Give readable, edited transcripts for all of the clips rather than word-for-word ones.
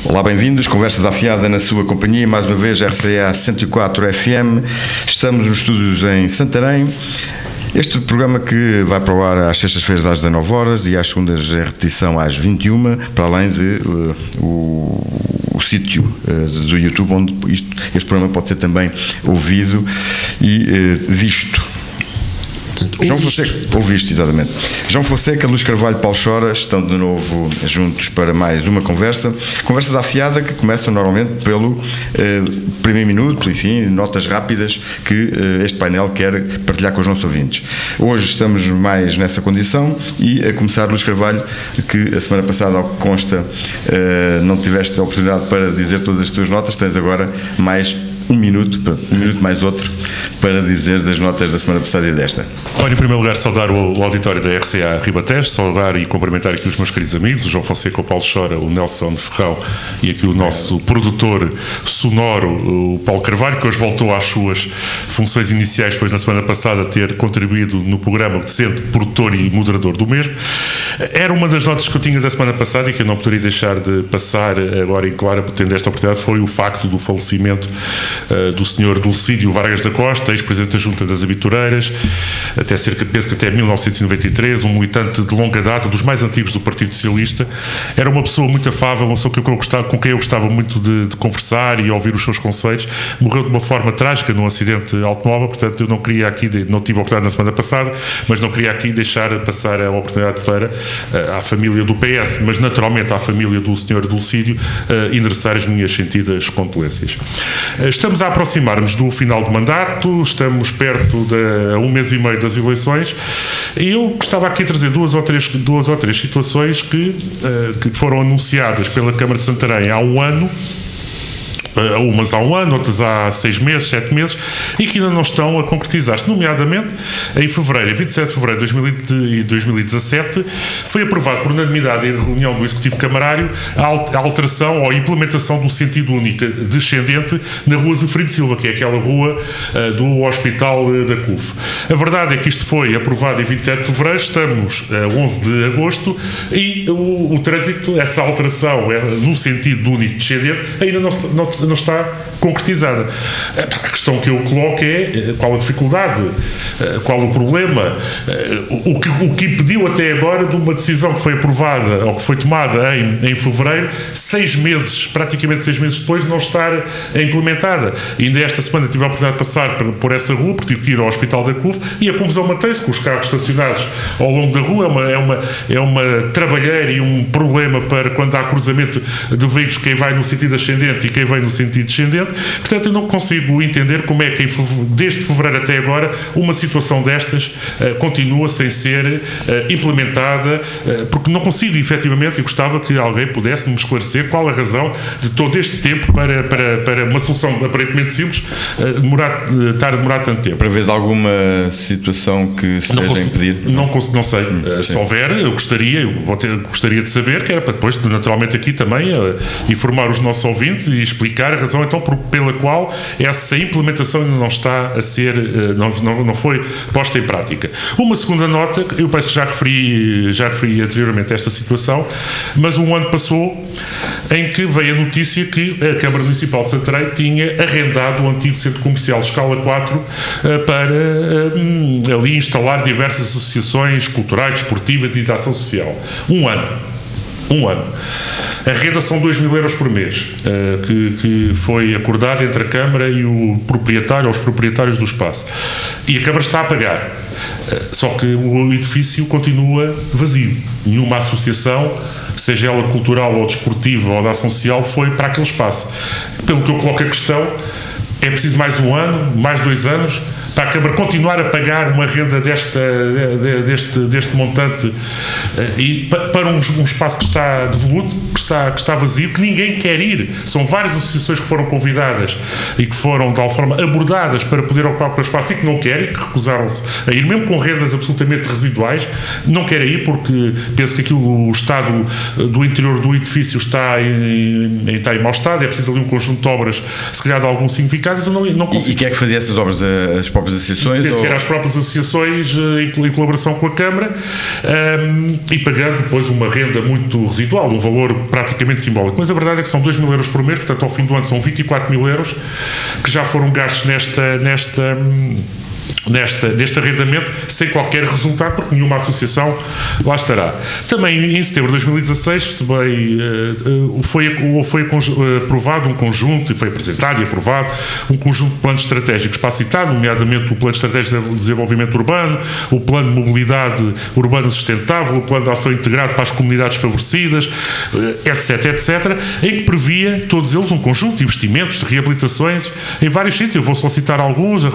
Olá, bem-vindos. Conversas à Fiada na sua companhia, mais uma vez RCA 104 FM. Estamos nos estúdios em Santarém. Este programa que vai para o ar às sextas-feiras às 19 horas e às segundas em repetição às 21, para além de o sítio do YouTube, onde este programa pode ser também ouvido e visto. João Fonseca, ouviste, exatamente. João Fonseca, Luís Carvalho, Paulo Chora estão de novo juntos para mais uma conversa. Conversas à fiada que começam normalmente pelo primeiro minuto, enfim, notas rápidas que este painel quer partilhar com os nossos ouvintes. Hoje estamos mais nessa condição e a começar, Luís Carvalho, que a semana passada, ao que consta, não tiveste a oportunidade para dizer todas as tuas notas, tens agora mais um minuto mais outro, para dizer das notas da semana passada e desta. Olha, em primeiro lugar, saudar o auditório da RCA Ribatejo, saudar e cumprimentar aqui os meus queridos amigos, o João Fonseca, o Paulo Chora, o Nelson de Ferrão e aqui o nosso produtor sonoro, o Paulo Carvalho, que hoje voltou às suas funções iniciais, depois na semana passada ter contribuído no programa, sendo produtor e moderador do mesmo. Era uma das notas que eu tinha da semana passada e que eu não poderia deixar de passar agora em claro, tendo esta oportunidade, foi o facto do falecimento do senhor Dulcídio Vargas da Costa, ex-presidente da Junta das Habitureiras, penso que até 1993, um militante de longa data, dos mais antigos do Partido Socialista. Era uma pessoa muito afável, uma pessoa com quem eu gostava muito de conversar e ouvir os seus conceitos. Morreu de uma forma trágica num acidente automóvel, portanto eu não queria aqui, não tive a oportunidade na semana passada, mas não queria aqui deixar passar a oportunidade para a família do PS, mas naturalmente à família do senhor Dulcídio, endereçar as minhas sentidas condolências. Estamos a aproximar-nos do final de mandato, estamos perto de um mês e meio das eleições e eu gostava aqui de trazer duas ou três situações que foram anunciadas pela Câmara de Santarém há um ano. Umas há um ano, outras há 6 meses, 7 meses, e que ainda não estão a concretizar-se. Nomeadamente, em fevereiro, 27 de fevereiro de 2017, foi aprovado por unanimidade em reunião do Executivo Camarário a alteração ou a implementação do sentido único descendente na Rua Zefirino Silva, que é aquela rua do Hospital da CUF. A verdade é que isto foi aprovado em 27 de fevereiro, estamos a 11 de agosto, e o trânsito, essa alteração no sentido único descendente, ainda não está concretizada. A questão que eu coloco é qual a dificuldade, qual o problema, o que impediu até agora de uma decisão que foi aprovada ou que foi tomada em fevereiro, praticamente 6 meses depois, não estar implementada. E ainda esta semana tive a oportunidade de passar por essa rua, porque tive que ir ao Hospital da CUF, e a confusão mantém-se com os carros estacionados ao longo da rua. É uma trabalheira e um problema para quando há cruzamento de veículos, quem vai no sentido ascendente e quem vem no sentido descendente. Portanto, eu não consigo entender como é que desde fevereiro até agora uma situação destas continua sem ser implementada, porque não consigo, efetivamente, e gostava que alguém pudesse me esclarecer qual a razão de todo este tempo para uma solução aparentemente simples estar a demorar tanto tempo. Para ver alguma situação que se esteja a impedir? Não sei. Se houver, eu gostaria de saber, que era para depois, naturalmente, aqui também informar os nossos ouvintes e explicar a razão então pela qual essa implementação ainda não está a ser, não foi posta em prática. Uma segunda nota, eu penso que já referi anteriormente esta situação, mas um ano passou em que veio a notícia que a Câmara Municipal de Santarém tinha arrendado o antigo Centro Comercial Escala 4 para ali instalar diversas associações culturais, desportivas e de ação social. Um ano. A renda são 2.000 euros por mês, que foi acordada entre a Câmara e o proprietário, ou os proprietários do espaço. E a Câmara está a pagar. Só que o edifício continua vazio. Nenhuma associação, seja ela cultural ou desportiva ou de ação social, foi para aquele espaço. Pelo que eu coloco a questão, é preciso mais um ano, mais 2 anos, para a Câmara continuar a pagar uma renda deste montante e para um espaço que está devoluto, que está vazio, que ninguém quer ir. São várias associações que foram convidadas e que foram, de alguma forma, abordadas para poder ocupar o espaço e que não querem, que recusaram-se a ir, mesmo com rendas absolutamente residuais, não querem ir porque penso que o estado do interior do edifício está em mau estado, é preciso ali um conjunto de obras, se calhar de algum significado, mas eu não consigo. E quem é que fazia essas obras? As próprias próprias associações? Penso que era as próprias associações em colaboração com a Câmara, e pagando depois uma renda muito residual, um valor praticamente simbólico. Mas a verdade é que são 2 mil euros por mês, portanto ao fim do ano são 24 mil euros que já foram gastos neste arrendamento sem qualquer resultado, porque nenhuma associação lá estará. Também em setembro de 2016 foi aprovado um conjunto, e foi apresentado e aprovado um conjunto de planos estratégicos para a cidade, nomeadamente o Plano Estratégico de Desenvolvimento Urbano, o Plano de Mobilidade Urbana Sustentável, o Plano de Ação Integrado para as Comunidades Favorecidas, etc., em que previa, todos eles, um conjunto de investimentos, de reabilitações em vários sítios. Eu vou só citar alguns: a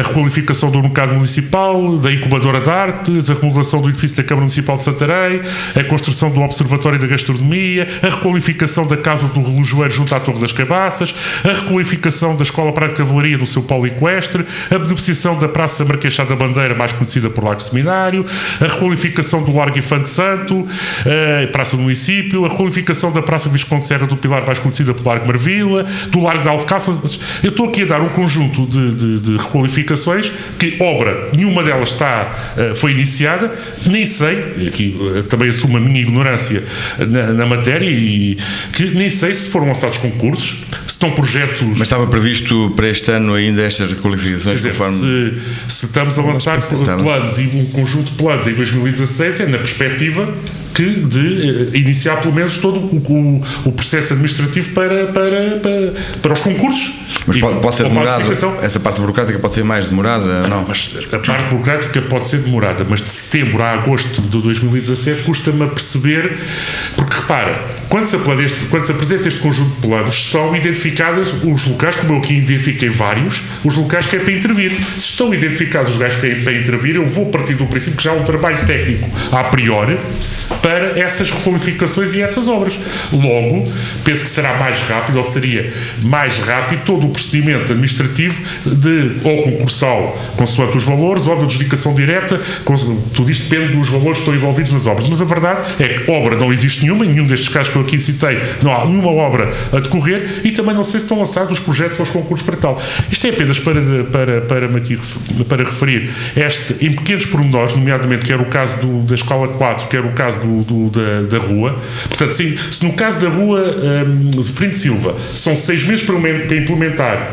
requalificação do mercado municipal, da incubadora de artes, a remodelação do edifício da Câmara Municipal de Santarém, a construção do Observatório da Gastronomia, a requalificação da Casa do Relojoeiro junto à Torre das Cabaças, a requalificação da Escola Prática de Cavalaria no seu polo equestre, a beneficiação da Praça Marquês da Bandeira, mais conhecida por Largo Seminário, a requalificação do Largo Infante Santo, a Praça do Município, a requalificação da Praça Visconde Serra do Pilar, mais conhecida por Largo Marvila, do Largo de Alcaças. Eu estou aqui a dar um conjunto de requalificações que obra, nenhuma delas foi iniciada, nem sei, aqui também assumo a minha ignorância na matéria, e que nem sei se foram lançados concursos, se estão projetos... Mas estava previsto para este ano ainda estas requalificações? Quer dizer, se estamos a lançar planos, e um conjunto de planos em 2016, é na perspectiva de iniciar pelo menos todo o processo administrativo para os concursos. Mas pode ser demorado? Essa parte burocrática pode ser mais demorada? Não. Mas a parte burocrática pode ser demorada, mas de setembro a agosto de 2017 custa-me a perceber, porque repara, quando se apresenta este conjunto de planos, estão identificados os locais, como eu aqui identifiquei vários, os locais que é para intervir. Se estão identificados os locais que é para intervir, eu vou partir do princípio que já há um trabalho técnico a priori para essas requalificações e essas obras. Logo, penso que será mais rápido, ou seria mais rápido todo o procedimento administrativo ou concursal, consoante os valores, ou da adjudicação direta, tudo isto depende dos valores que estão envolvidos nas obras. Mas a verdade é que obra não existe nenhuma, em nenhum destes casos que eu aqui citei, não há nenhuma obra a decorrer, e também não sei se estão lançados os projetos aos concursos para tal. Isto é apenas para referir em pequenos pormenores, nomeadamente quer o caso da Escola 4, quer o caso da rua. Portanto, se no caso da rua Zeferino de Silva são 6 meses para implementar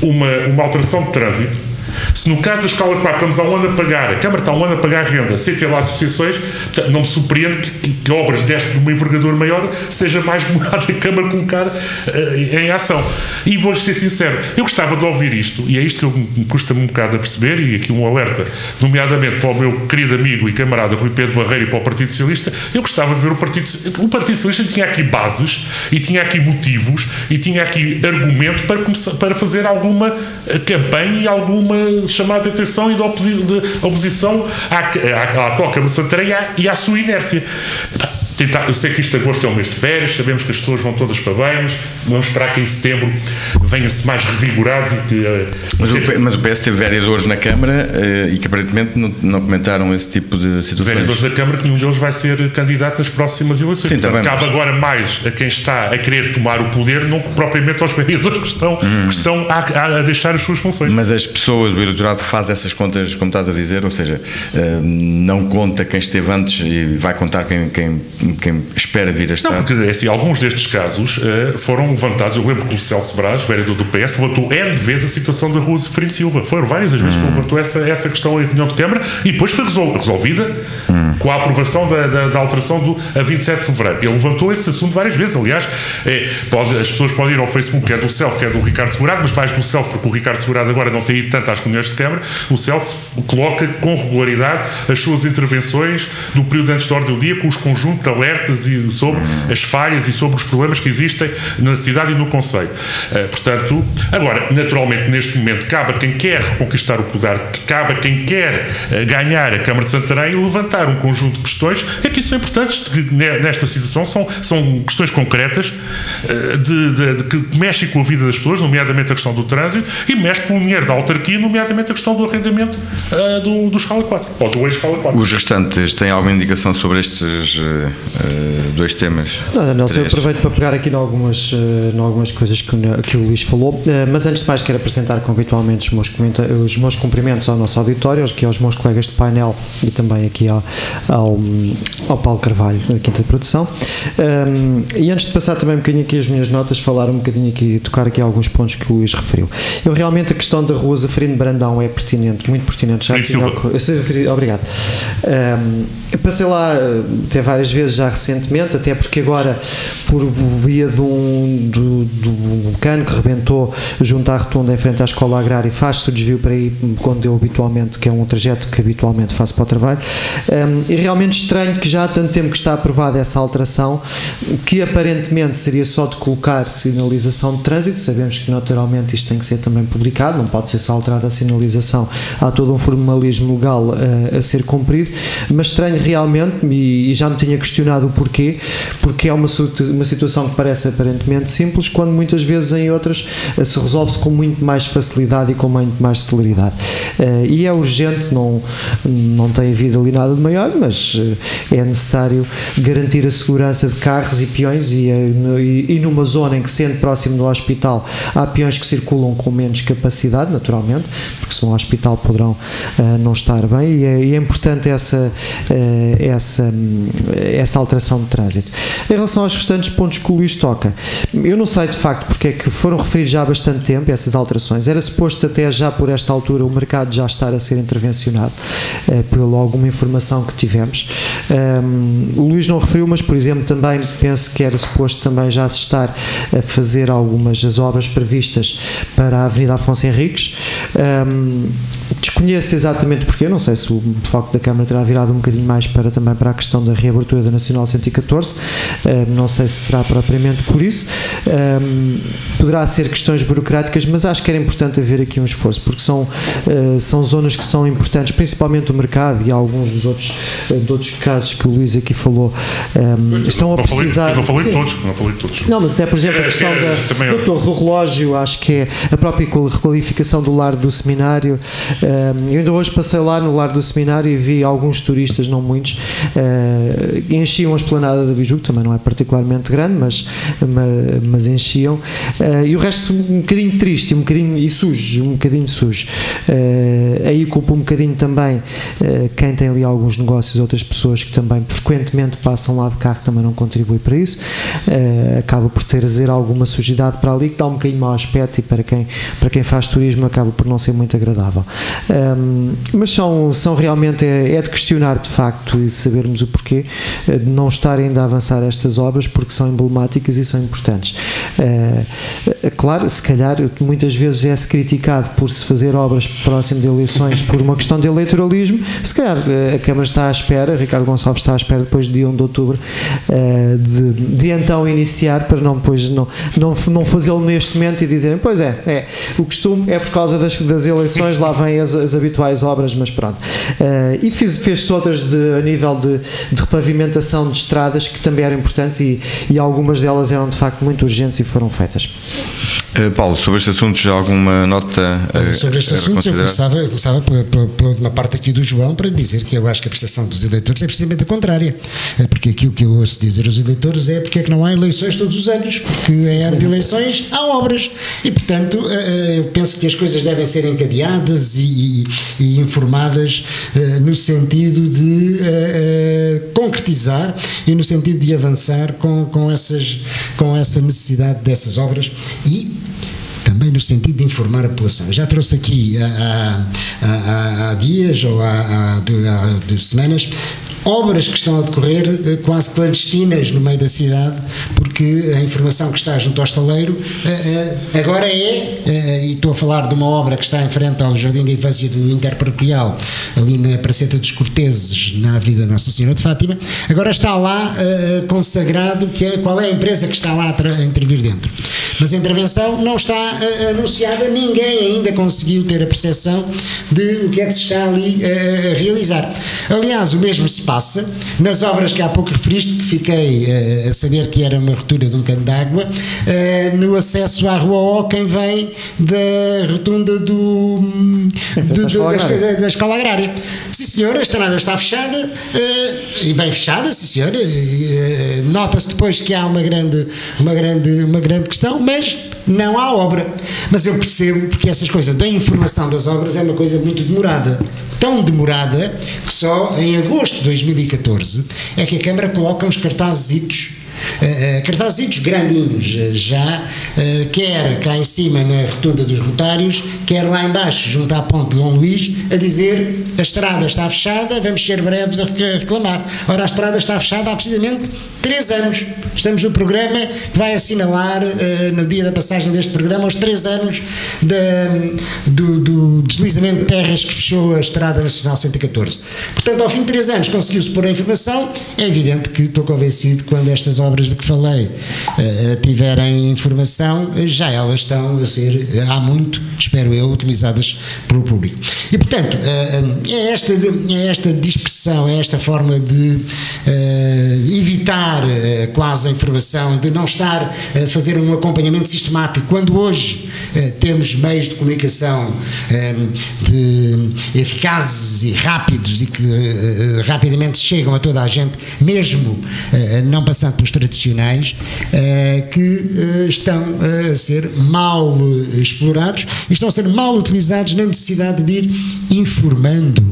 uma alteração de trânsito, se no caso da Escola 4 estamos há um ano a pagar, a Câmara está há um ano a pagar renda, sem ter lá associações, portanto, não me surpreende que obras de uma envergadura maior seja mais demorado a Câmara colocar em ação. E vou-lhes ser sincero, eu gostava de ouvir isto, e é isto que custa-me um bocado a perceber, e aqui um alerta, nomeadamente para o meu querido amigo e camarada Rui Pedro Barreiro e para o Partido Socialista. Eu gostava de ver o Partido Socialista tinha aqui bases, e tinha aqui motivos, e tinha aqui argumento para fazer alguma campanha e alguma chamada de atenção e de oposição à atual Câmara de Santarém e à sua inércia. Eu sei que isto de agosto é um mês de férias, sabemos que as pessoas vão todas para banhos, vamos esperar que em setembro venham-se mais revigorados. Mas o PS teve vereadores na Câmara e que aparentemente não comentaram esse tipo de situações. Vereadores da Câmara, que nenhum deles vai ser candidato nas próximas eleições. Sim, portanto, cabe agora mais a quem está a querer tomar o poder, não propriamente aos vereadores que estão a deixar as suas funções. Mas as pessoas, o eleitorado faz essas contas, como estás a dizer, ou seja, não conta quem esteve antes e vai contar quem espera vir a estar. Não, porque assim, alguns destes casos foram levantados. Eu lembro que o Celso Braz, vereador do PS, levantou N vezes a situação da rua Zeferino de Silva. Foram várias as vezes que levantou essa questão em reunião de Câmara, e depois foi resolvida com a aprovação da alteração a 27 de fevereiro. Ele levantou esse assunto várias vezes. Aliás, as pessoas podem ir ao Facebook, quer do Celso, quer do Ricardo Segurado, mas mais do Celso, porque o Ricardo Segurado agora não tem ido tanto às reuniões de Câmara. O Celso coloca com regularidade as suas intervenções do período antes da ordem do dia, com os conjuntos de alertas e sobre as falhas e sobre os problemas que existem na cidade e no concelho. Portanto, agora, naturalmente, neste momento, cabe a quem quer reconquistar o poder, cabe a quem quer ganhar a Câmara de Santarém, levantar um conjunto de questões que são importantes, que nesta situação são questões concretas que mexem com a vida das pessoas, nomeadamente a questão do trânsito, e mexe com o dinheiro da autarquia, nomeadamente a questão do arrendamento do Escala 4, ou do ex-Escala 4. Os restantes têm alguma indicação sobre estes dois temas. Não, Nelson, eu aproveito para pegar aqui em algumas coisas que o Luís falou, mas antes de mais quero apresentar convitualmente os meus cumprimentos ao nosso auditório, aqui aos meus colegas de painel e também aqui ao Paulo Carvalho, da Quinta de Produção. E antes de passar também um bocadinho aqui as minhas notas, falar um bocadinho aqui, tocar aqui alguns pontos que o Luís referiu. Eu realmente a questão da Rua Zafirino Brandão é pertinente, muito pertinente. Obrigado. Passei lá até várias vezes já recentemente, até porque agora, por via de um cano que rebentou junto à rotunda em frente à escola agrária, faz-se o desvio para aí, quando eu habitualmente, que é um trajeto que habitualmente faço para o trabalho, e realmente estranho que já há tanto tempo que está aprovada essa alteração, que aparentemente seria só de colocar sinalização de trânsito. Sabemos que naturalmente isto tem que ser também publicado, não pode ser só alterada a sinalização, há todo um formalismo legal a ser cumprido, mas estranho realmente, e já me tinha questionado o porquê, porque é uma situação que parece aparentemente simples, quando muitas vezes em outras se resolve-se com muito mais facilidade e com muito mais celeridade. E é urgente, não tem havido ali nada de maior, mas é necessário garantir a segurança de carros e peões, e numa zona em que, sendo próximo do hospital, há peões que circulam com menos capacidade, naturalmente, porque se vão ao hospital poderão não estar bem, e é importante essa alteração de trânsito. Em relação aos restantes pontos que o Luís toca, eu não sei de facto porque é que foram referidos já há bastante tempo essas alterações. Era suposto até já por esta altura o mercado já estar a ser intervencionado, por alguma informação que tivemos. O Luís não referiu, mas por exemplo também penso que era suposto também já se estar a fazer as obras previstas para a Avenida Afonso Henriques. Desconheço exatamente porquê, não sei se o foco da Câmara terá virado um bocadinho mais também para a questão da reabertura da Nacional 114, não sei se será propriamente por isso, poderá ser questões burocráticas, mas acho que era importante haver aqui um esforço, porque são zonas que são importantes, principalmente o mercado e alguns dos outros casos que o Luís aqui falou, estão a precisar... Não falei de todos. Não, mas é, por exemplo, a questão da Torre do Relógio, acho que é a própria requalificação do Lar do Seminário. Eu ainda hoje passei lá no Lar do Seminário e vi alguns turistas, não muitos, enchiam a esplanada da Biju, que também não é particularmente grande, mas enchiam, e o resto um bocadinho triste, um bocadinho sujo. Aí culpo um bocadinho também quem tem ali alguns negócios, outras pessoas que também frequentemente passam lá de carro, também não contribui para isso, acaba por trazer alguma sujidade para ali que dá um bocadinho mau aspecto, e para quem faz turismo acaba por não ser muito agradável. Mas são realmente, é de questionar de facto e sabermos o porquê de não estar ainda a avançar estas obras, porque são emblemáticas e são importantes. Claro, se calhar muitas vezes é-se criticado por se fazer obras próximo de eleições por uma questão de eleitoralismo. Se calhar a Câmara está à espera, Ricardo Gonçalves está à espera depois de dia 1 de outubro de então iniciar, para não fazê-lo neste momento e dizerem, pois é, o costume é por causa das eleições, lá vêm as habituais obras, mas pronto. E fez-se outras a nível de repavimentação de estradas que também eram importantes, e algumas delas eram de facto muito urgentes e foram feitas. Paulo, sobre este assunto já alguma nota? Sobre este assunto eu começava pela parte aqui do João, para dizer que eu acho que a percepção dos eleitores é precisamente a contrária, porque aquilo que eu ouço dizer aos eleitores é porque é que não há eleições todos os anos, porque em ano de eleições há obras, e portanto eu penso que as coisas devem ser encadeadas e informadas no sentido de concretizar e no sentido de avançar com essa necessidade dessas obras, e também no sentido de informar a população. Eu já trouxe aqui há dias ou há 2 semanas obras que estão a decorrer quase clandestinas no meio da cidade, porque a informação que está junto ao estaleiro agora e estou a falar de uma obra que está em frente ao Jardim de Infância do Interparoquial, ali na Praceta dos Corteses, na Avenida Nossa Senhora de Fátima, agora está lá consagrado qual é a empresa que está lá a intervir dentro. Mas a intervenção não está anunciada, ninguém ainda conseguiu ter a percepção de o que é que se está ali a realizar. Aliás, o mesmo se passa nas obras que há pouco referiste, que fiquei a saber que era uma ruptura de um cano d'água, no acesso à Rua O, quem vem da rotunda da escola agrária. Sim, senhor, a estrada está fechada, e bem fechada, sim, senhor. Nota-se depois que há uma grande questão, mas não há obra. Mas eu percebo, porque essas coisas da informação das obras é uma coisa muito demorada. Tão demorada que só em agosto de 2014 é que a Câmara coloca uns cartazitos grandinhos já, quer cá em cima na rotunda dos Rotários, quer lá em baixo junto à ponte de Dom Luís, a dizer: a estrada está fechada, vamos ser breves a reclamar. Ora, a estrada está fechada há precisamente 3 anos. Estamos no programa que vai assinalar, no dia da passagem deste programa, os 3 anos do deslizamento de terras que fechou a Estrada Nacional 114. Portanto, ao fim de 3 anos conseguiu-se pôr a informação. É evidente que estou convencido que quando estas obras de que falei tiverem informação, já elas estão a ser, há muito, espero eu, utilizadas pelo público. E, portanto, é esta dispersão, é esta forma de evitar quase a informação, de não estar a fazer um acompanhamento sistemático, quando hoje temos meios de comunicação eficazes e rápidos e que rapidamente chegam a toda a gente, mesmo não passando pelos tradicionais, que estão a ser mal explorados e estão a ser mal utilizados na necessidade de ir informando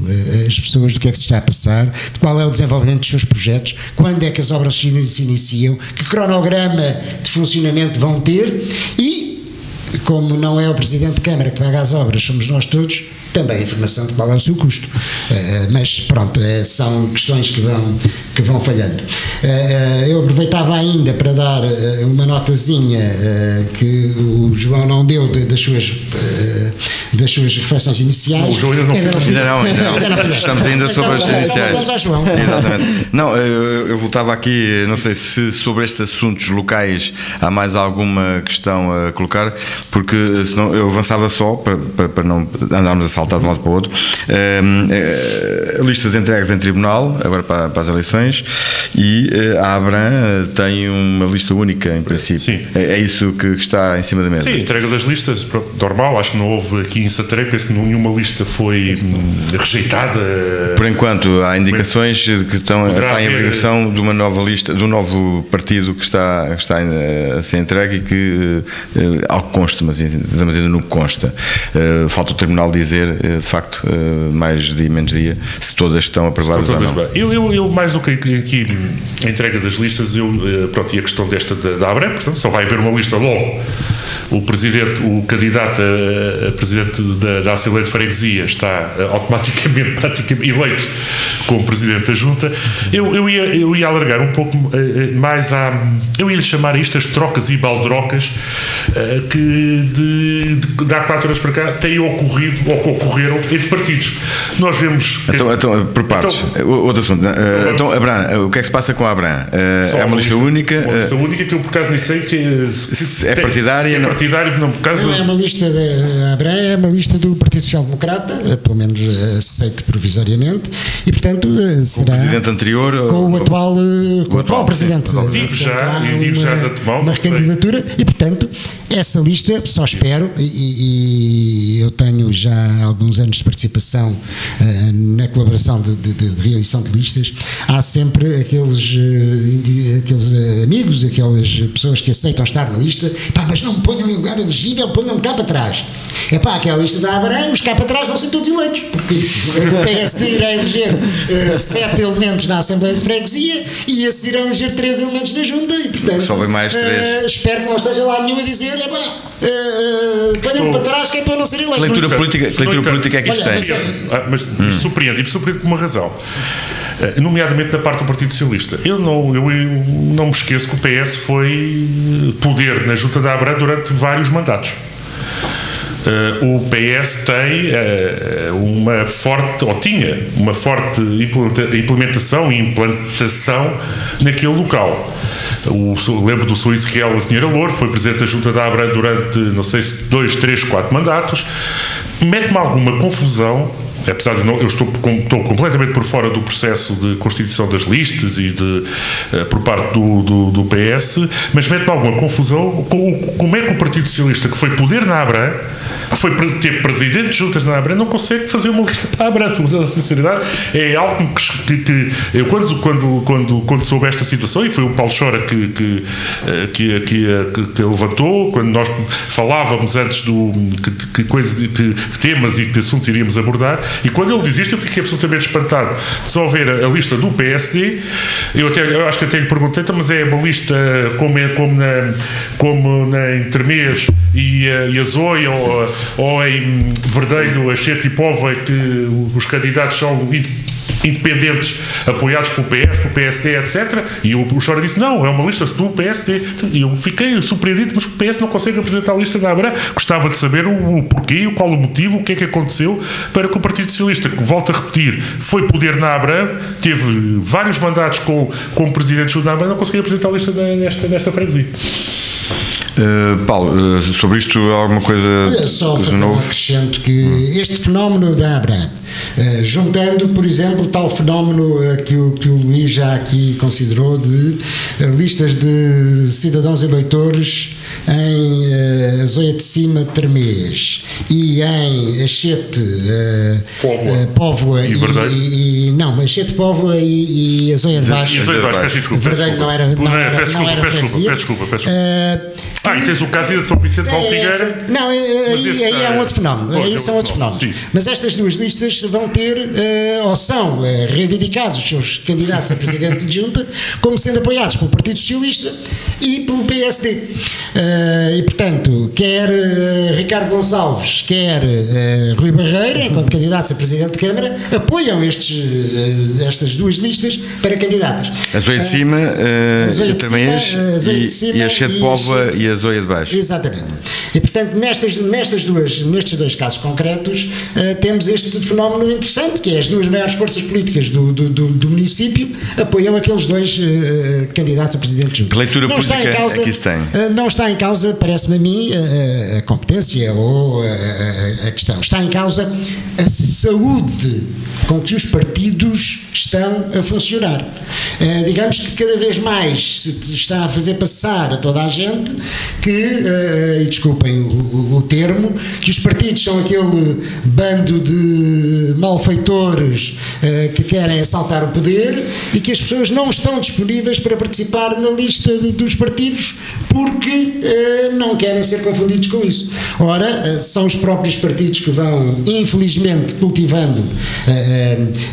as pessoas do que é que se está a passar, de qual é o desenvolvimento dos seus projetos, quando é que as obras se iniciam, que cronograma de funcionamento vão ter e, como não é o Presidente de Câmara que paga as obras, somos nós todos, também a informação de qual é o seu custo. Mas pronto, são questões que vão falhando. Eu aproveitava ainda para dar uma notazinha que o João não deu das suas reflexões iniciais. O João ainda não. Estamos ainda sobre as iniciais. Vamos ao João. Exatamente. Não, eu voltava aqui, não sei se sobre estes assuntos locais há mais alguma questão a colocar, porque senão eu avançava só para não andarmos a saltar de um lado para o outro. Listas entregues em tribunal, agora para as eleições, e a Abram tem uma lista única, em princípio. Sim. É isso que está em cima da mesa. Sim, entrega das listas, normal, acho que não houve aqui em Santarém, penso que nenhuma lista foi rejeitada. Por enquanto, há indicações que está em averiguação de uma nova lista, de um novo partido que está a ser entregue e que algo consta, mas ainda não consta. Falta o Tribunal dizer, de facto, mais dia, menos dia, se todas estão aprovadas ou não. Eu mais do que aqui a entrega das listas, pronto, e a questão desta da Abram, portanto, só vai haver uma lista logo. O candidato a presidente da Assembleia de Freguesia está automaticamente, praticamente eleito como presidente da Junta. Eu ia alargar um pouco mais eu ia lhe chamar a isto as trocas e baldrocas que de há 4 anos para cá têm ocorrido ou que ocorreram entre partidos. Nós vemos... Então por partes. Outro assunto. Então, Abram, o que é que se passa com a Abram? É uma lista única? Uma lista única que eu, por acaso, nem sei é partidária. É partidário, não, por causa... Não é uma lista da Abram, é uma lista do Partido Social Democrata, pelo menos aceite provisoriamente, e portanto será... Com o presidente anterior? Com o atual presidente. Digo já de antemão. Uma candidatura, e portanto essa lista, só espero, e eu tenho já alguns anos de participação na colaboração de realização de listas, há sempre aqueles amigos, aquelas pessoas que aceitam estar na lista, mas não me ponham em lugar elegível, ponham-me cá para trás. Aquela lista da Abram, os cá para trás vão ser todos eleitos, porque o PSD irá eleger 7 elementos na Assembleia de Freguesia e esses irão eleger 3 elementos na Junta, e portanto sobem mais 3. Espero que não esteja lá nenhum a dizer ponham-me para trás que é para eu não ser eleito. Que leitura política é que isto tem? Mas me surpreende por uma razão, nomeadamente da parte do Partido Socialista. Eu não me esqueço que o PS foi poder na Junta da Abram durante vários mandatos. o PS tem uma forte, ou tinha uma forte implementação e implantação naquele local. Lembro do Sr. Ezequiel, a Sra. Louro, foi Presidente da Junta da Abra durante, não sei se 2, 3, 4 mandatos. Mete-me alguma confusão, apesar de eu estou completamente por fora do processo de constituição das listas e por parte do PS, mas mete-me alguma confusão como é que o Partido Socialista, que foi poder na Abra, teve presidente de juntas na Abra, não consegue fazer uma lista para a Abra. Com toda a sinceridade, é algo que eu quando soube esta situação, e foi o Paulo Chora que levantou, quando nós falávamos antes que temas e que assuntos iríamos abordar, e quando ele diz isto eu fiquei absolutamente espantado de só ver a lista do PSD. Eu acho que até lhe perguntei, mas é uma lista como na Intermês e a Zoia, ou em Verdelho, Achete e Póvoa, que os candidatos são independentes, apoiados pelo PS, pelo PSD, etc. E o Chora disse, não, é uma lista do PSD. E eu fiquei surpreendido, mas o PS não consegue apresentar a lista da Abra. Gostava de saber o porquê, qual o motivo, o que é que aconteceu para que o Partido Socialista, que volto a repetir, foi poder na Abra, teve vários mandatos como presidente da Abra, não conseguia apresentar a lista nesta freguesia. Paulo, sobre isto há alguma coisa? Olha, só fazer um acrescento que este fenómeno da Abra, juntando, por exemplo, tal fenómeno que o Luís já aqui considerou de listas de cidadãos eleitores em Azoia de Cima, Termês, e em Achete, Póvoa e não, Achete, Póvoa e Azoia de Baixo. Verdelho não era freguesia. Peço desculpa. E tens o caso de São Vicente de Valfigueira. Não, aí é um outro fenómeno. Aí são outros fenómenos. Mas estas duas listas vão ter, ou são reivindicados os seus candidatos a Presidente de Junta como sendo apoiados pelo Partido Socialista e pelo PSD. E, portanto, quer Ricardo Gonçalves, quer Rui Barreira, enquanto candidatos a Presidente de Câmara, apoiam estas duas listas para candidatos. Azoia de Cima, e Achete de Póvoa e a Azoia de Baixo. Exatamente. E, portanto, nestes dois casos concretos, temos este fenómeno interessante, que é as duas maiores forças políticas do município apoiam aqueles dois candidatos a Presidente de Junta. Que leitura política é que isso tem? Não está em causa, parece-me a mim, a competência ou a questão. Está em causa a saúde com que os partidos estão a funcionar. Digamos que cada vez mais se está a fazer passar a toda a gente que, e desculpem o termo, que os partidos são aquele bando de malfeitores que querem assaltar o poder e que as pessoas não estão disponíveis para participar na lista dos partidos porque não querem ser confundidos com isso. Ora, são os próprios partidos que vão, infelizmente, cultivando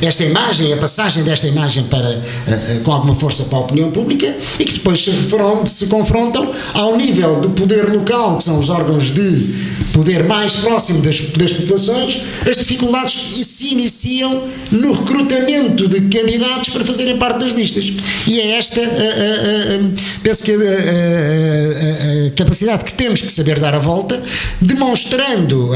esta imagem, a passagem desta imagem com alguma força para a opinião pública e que depois se confrontam ao nível do poder local, que são os órgãos de poder mais próximo das populações. As dificuldades se iniciam no recrutamento de candidatos para fazerem parte das listas. E é esta, penso que a capacidade que temos que saber dar a volta, demonstrando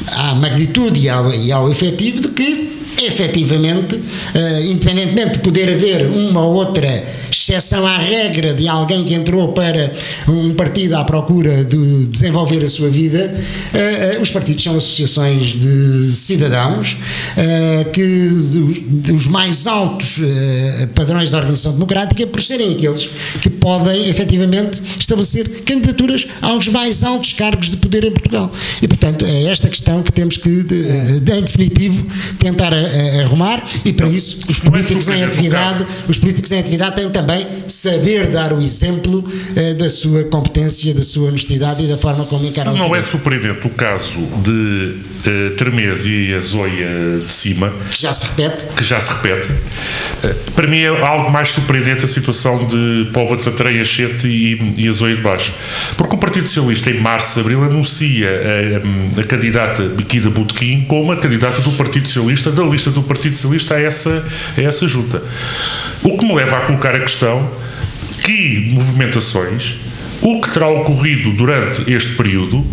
a magnitude e ao efetivo de que, efetivamente, independentemente de poder haver uma ou outra exceção à regra de alguém que entrou para um partido à procura de desenvolver a sua vida, os partidos são associações de cidadãos que os mais altos padrões da organização democrática, por serem aqueles que podem efetivamente estabelecer candidaturas aos mais altos cargos de poder em Portugal. E, portanto, é esta questão que temos que, em definitivo, tentar arrumar, e para isso os políticos em atividade têm também saber dar o exemplo da sua competência, da sua honestidade e da forma como encaram. Não é surpreendente o caso de Termês e Azoia de Cima, que já se repete. Para mim é algo mais surpreendente a situação de Póvoa de Santarém, Achete e Azoia de Baixo, porque o Partido Socialista em março, abril, anuncia a candidata Biquida Botequim como a candidata do Partido Socialista, da lista do Partido Socialista a essa junta. O que me leva a colocar a questão: que movimentações o que terá ocorrido durante este período,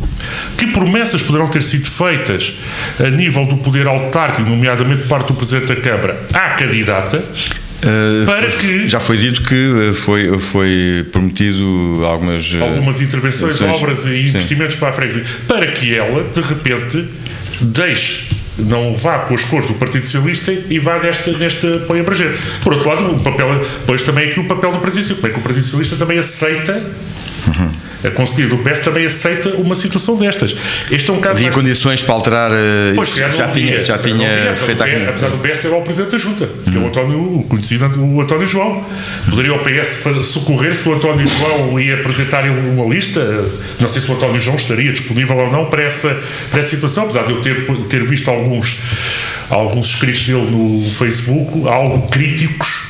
que promessas poderão ter sido feitas a nível do poder autárquico, nomeadamente por parte do Presidente da Câmara, à candidata, para que... Já foi dito que foi prometido algumas intervenções, obras e investimentos para a freguesia, para que ela, de repente, não vá com as cores do Partido Socialista e vá neste apoio abrangente. Por outro lado, depois também aqui o papel do Partido Socialista, que o Partido Socialista também aceita, a Conselhia do PS também aceita uma situação destas. Este é um caso. Havia condições para alterar. Pois, já tinha feito. Apesar do PS ter lá o Presidente da Junta, que é o conhecido António João. Poderia o PS socorrer se o António João ia apresentar uma lista? Não sei se o António João estaria disponível ou não para essa situação, apesar de eu ter visto alguns escritos dele no Facebook, algo críticos.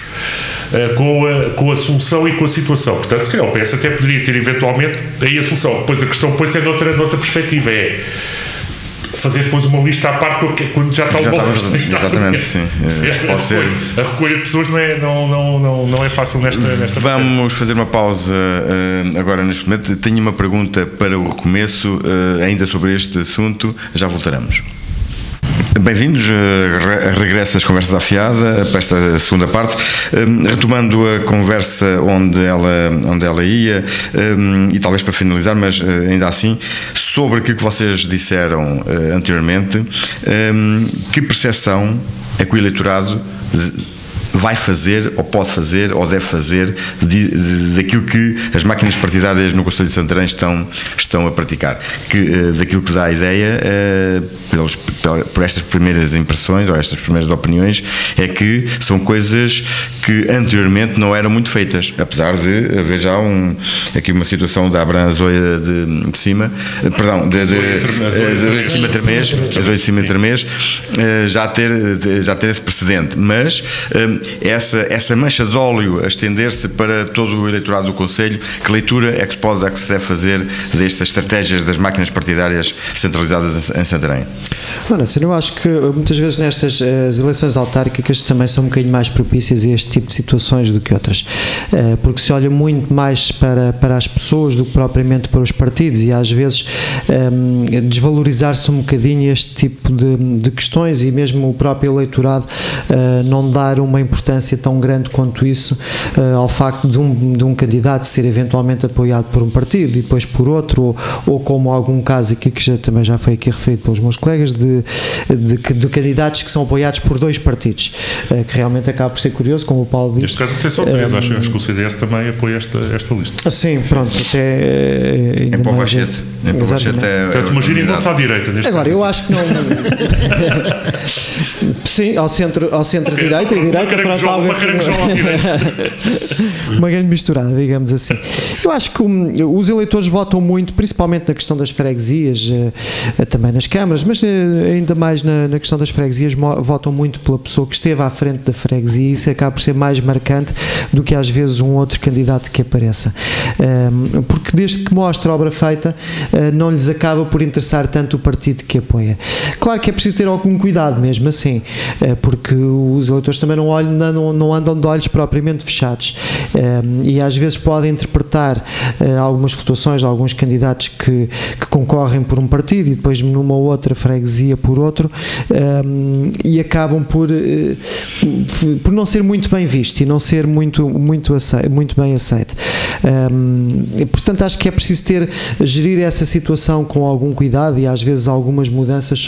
Com a solução e com a situação. Portanto, se calhar o PS até poderia ter eventualmente aí a solução. Depois a questão é noutra perspectiva, é fazer depois uma lista à parte quando já está o bolo. Exatamente, sim. Pode ser. A recolha de pessoas não é fácil nesta Vamos fazer uma pausa agora neste momento. Tenho uma pergunta para o recomeço, ainda sobre este assunto. Já voltaremos. Bem-vindos, regresso às Conversas à Fiada, para esta segunda parte, retomando a conversa onde ela ia, e talvez para finalizar, mas ainda assim, sobre aquilo que vocês disseram anteriormente, que percepção é que o eleitorado vai fazer, ou pode fazer, ou deve fazer daquilo que as máquinas partidárias no Conselho de Santarém estão a praticar, daquilo que dá a ideia, por estas primeiras impressões, ou estas primeiras opiniões, é que são coisas que anteriormente não eram muito feitas, apesar de haver já aqui uma situação da Abranzoia de cima, perdão, de cima Termês, as Zoia de cima Termês, já ter esse precedente, mas essa mancha de óleo a estender-se para todo o eleitorado do Conselho, que leitura é que se deve fazer destas estratégias das máquinas partidárias centralizadas em Santarém? Bom, assim, eu acho que muitas vezes nestas as eleições autárquicas também são um bocadinho mais propícias a este tipo de situações do que outras, porque se olha muito mais para as pessoas do que propriamente para os partidos, e às vezes desvalorizar-se um bocadinho este tipo de questões, e mesmo o próprio eleitorado não dar uma importância tão grande quanto isso ao facto de um candidato ser eventualmente apoiado por um partido e depois por outro, ou como algum caso aqui que também já foi aqui referido pelos meus colegas, de candidatos que são apoiados por dois partidos, que realmente acaba por ser curioso, como o Paulo disse. Neste caso até são três, acho que o CDS também apoia esta lista. Sim, pronto, até em Povachete. Portanto, uma geringonça à direita neste agora, caso. eu acho que não. Sim, ao centro-direita e direita. Uma grande misturada, digamos assim. Eu acho que os eleitores votam muito, principalmente na questão das freguesias, também nas câmaras, mas ainda mais na questão das freguesias, votam muito pela pessoa que esteve à frente da freguesia, e isso acaba por ser mais marcante do que às vezes um outro candidato que apareça, porque desde que mostra a obra feita, não lhes acaba por interessar tanto o partido que apoia. Claro que é preciso ter algum cuidado mesmo assim, porque os eleitores também não andam de olhos propriamente fechados, e às vezes podem interpretar algumas votações de alguns candidatos que concorrem por um partido e depois numa outra freguesia por outro, e acabam por não ser muito bem visto e não ser muito bem aceito. Portanto, acho que é preciso gerir essa situação com algum cuidado, e às vezes algumas mudanças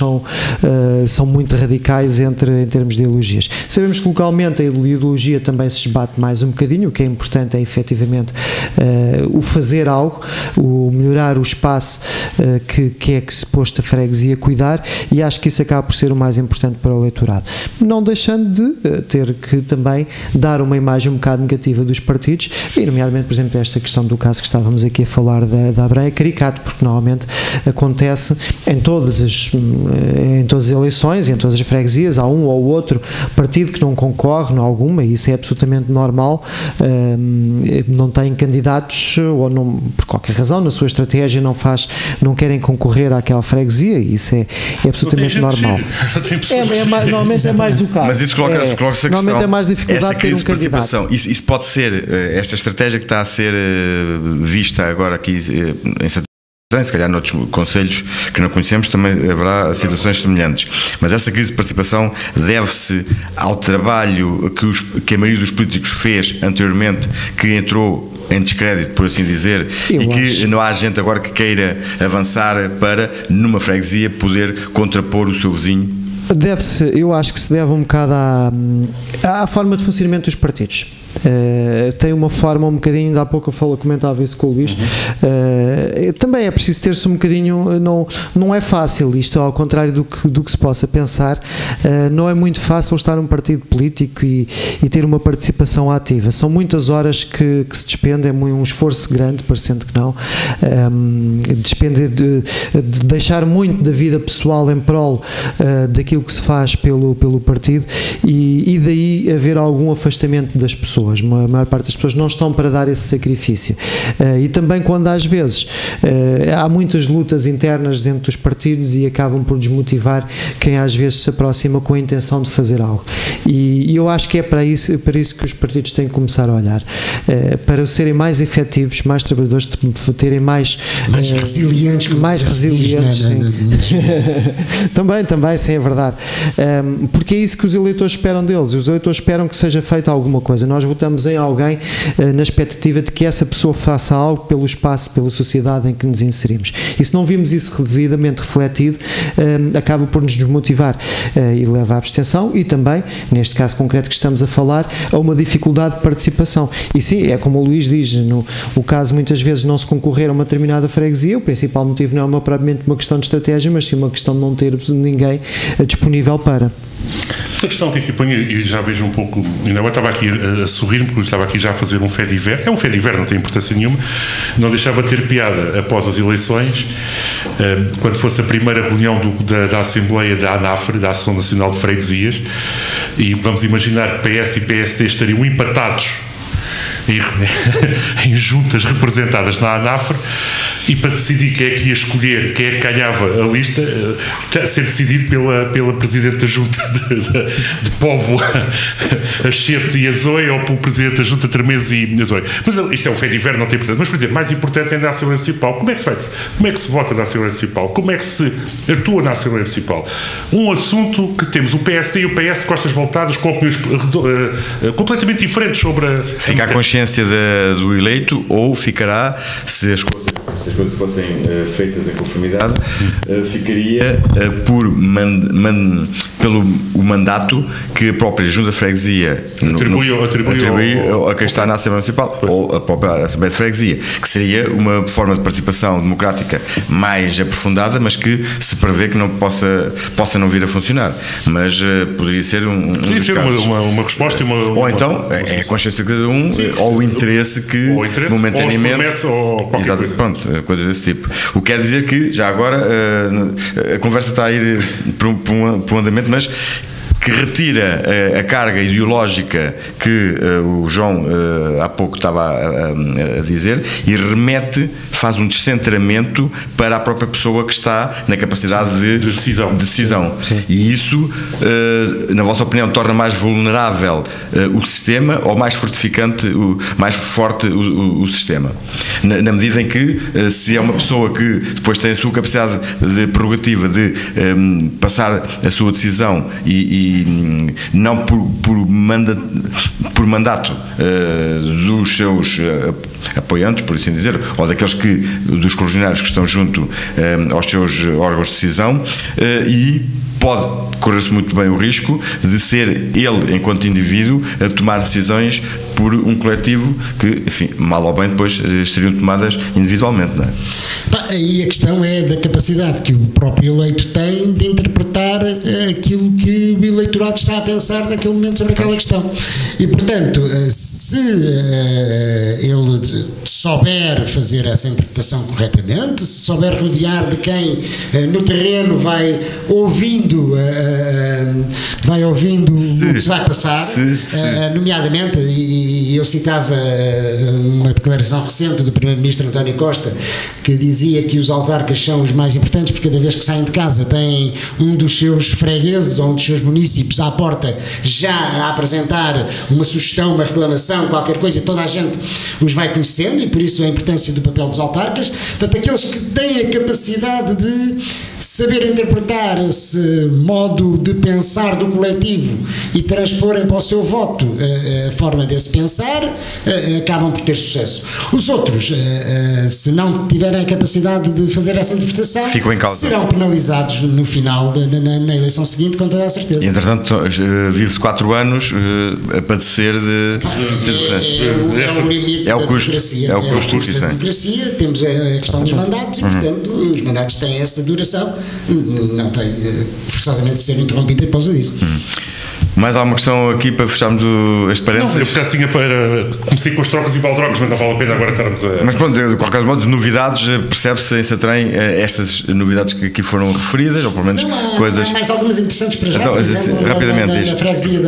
são muito radicais em termos de ideologias. Sabemos que localmente a ideologia também se esbate mais um bocadinho. O que é importante é efetivamente o fazer algo, o melhorar o espaço que é que se posto a freguesia cuidar, e acho que isso acaba por ser o mais importante para o eleitorado, não deixando de ter que também dar uma imagem um bocado negativa dos partidos, e nomeadamente, por exemplo, esta questão do caso que estávamos aqui a falar da Abrã é caricato, porque normalmente acontece em todas as eleições e em todas as freguesias, há um ou outro partido que não concorda concorre em alguma, e isso é absolutamente normal, não tem candidatos, ou não, por qualquer razão, na sua estratégia não querem concorrer àquela freguesia, e isso é absolutamente normal. Normalmente é mais do caso. Mas isso coloca-se a questão. Normalmente é mais dificuldade de ter um candidato. Isso pode ser, esta estratégia que está a ser vista agora aqui em Santarém, se calhar noutros concelhos que não conhecemos também haverá situações semelhantes, mas essa crise de participação deve-se ao trabalho que a maioria dos políticos fez anteriormente, que entrou em descrédito, por assim dizer, que não há gente agora que queira avançar para, numa freguesia, poder contrapor o seu vizinho. Eu acho que se deve um bocado à forma de funcionamento dos partidos. Tem uma forma um bocadinho, ainda há pouco eu comentava isso com o Luís, também é preciso ter-se um bocadinho, não é fácil isto, ao contrário do que se possa pensar, não é muito fácil estar num partido político e ter uma participação ativa. São muitas horas que se despendem, é um esforço grande, parecendo que não, despende de deixar muito da vida pessoal em prol daquilo que se faz pelo partido, e daí haver algum afastamento das pessoas. A maior parte das pessoas não estão para dar esse sacrifício, e também quando às vezes há muitas lutas internas dentro dos partidos e acabam por desmotivar quem às vezes se aproxima com a intenção de fazer algo, e eu acho que é para isso que os partidos têm que começar a olhar, para serem mais efetivos, mais trabalhadores, terem mais resilientes, também, sim, é verdade, porque é isso que os eleitores esperam deles. Os eleitores esperam que seja feita alguma coisa. Nós votamos em alguém na expectativa de que essa pessoa faça algo pelo espaço, pela sociedade em que nos inserimos, e se não vimos isso devidamente refletido, acaba por nos desmotivar, e leva à abstenção, e também, neste caso concreto que estamos a falar, a uma dificuldade de participação. E sim, é como o Luís diz, o caso muitas vezes não se concorrer a uma determinada freguesia, o principal motivo não é propriamente uma questão de estratégia, mas sim uma questão de não ter ninguém disponível para. Essa questão que aqui ponho, e já vejo um pouco, ainda agora estava aqui a sorrir-me, porque estava aqui já a fazer um fait divers, é um fait divers, não tem importância nenhuma, não deixava de ter piada após as eleições, quando fosse a primeira reunião da Assembleia da ANAFRE, da Associação Nacional de Freguesias, e vamos imaginar que PS e PSD estariam empatados em juntas representadas na ANAFRE, e para decidir quem é que ia escolher, quem é que ganhava a lista, ser decidido pela Presidente da Junta de Povo, Achete e Azoi, ou pelo Presidente da Junta Termez e Azoi. Mas isto é um fait divers, não tem importância. Mas, por exemplo, mais importante é na Assembleia Municipal. Como é que se vota na Assembleia Municipal? Como é que se atua na Assembleia Municipal? Um assunto que temos o PSD e o PS de costas voltadas, com opiniões completamente diferentes sobre a... Fica a consciência do eleito, ou ficará, se as coisas fossem feitas em conformidade, ficaria pelo o mandato que a própria Junta de Freguesia atribui a quem está na Assembleia Municipal, ou a própria Assembleia de Freguesia, que seria uma forma de participação democrática mais aprofundada, mas que se prevê que não possa não vir a funcionar. Mas poderia ser poderia ser uma resposta, ou então é a consciência de cada um, sim, ou o interesse que momentaneamente, ou qualquer coisa. Pronto, coisas desse tipo. O que quer dizer que já agora a conversa está a ir para um andamento, mas que retira a carga ideológica que o João há pouco estava a dizer, e faz um descentramento para a própria pessoa que está na capacidade de decisão. E isso, na vossa opinião, torna mais vulnerável o sistema, ou mais fortificante, mais forte o sistema? Na medida em que, se é uma pessoa que depois tem a sua capacidade de prerrogativa de passar a sua decisão e não por mandato dos seus apoiantes, por assim dizer, ou daqueles dos correligionários que estão junto aos seus órgãos de decisão, e pode correr-se muito bem o risco de ser ele, enquanto indivíduo, a tomar decisões por um coletivo que, enfim, mal ou bem depois estariam tomadas individualmente, não é? Aí a questão é da capacidade que o próprio eleito tem de interpretar aquilo que o eleitorado está a pensar naquele momento sobre aquela questão. E, portanto, se ele souber fazer essa interpretação corretamente, se souber rodear de quem no terreno vai ouvindo o que se vai passar, nomeadamente, e eu citava uma declaração recente do Primeiro-Ministro António Costa, que dizia que os autarcas são os mais importantes porque cada vez que saem de casa têm um dos seus fregueses ou um dos seus munícipes à porta já a apresentar uma sugestão, uma reclamação, qualquer coisa, e toda a gente os vai conhecendo, e por isso a importância do papel dos autarcas. Portanto, aqueles que têm a capacidade de saber interpretar esse modo de pensar do coletivo e transporem para o seu voto a forma desse pensar, acabam por ter sucesso. Os outros, se não tiverem a capacidade de fazer essa interpretação, serão penalizados no final, na eleição seguinte, com toda a certeza. E, entretanto, vive-se 4 anos a padecer de... É o limite da democracia. É o custo da democracia. Temos a questão dos mandatos e, portanto, os mandatos têm essa duração, não tem forçosamente de ser interrompida por causa disso. Mais alguma questão aqui para fecharmos este parênteses? Não, eu porque assim comecei com as trocas e baldrocas, mas não vale a pena agora estarmos a... Mas pronto, de qualquer modo, novidades, percebe-se em Santarém estas novidades que aqui foram referidas, ou pelo menos coisas... Há mais algumas interessantes para já, então, por exemplo, rapidamente, na freguesia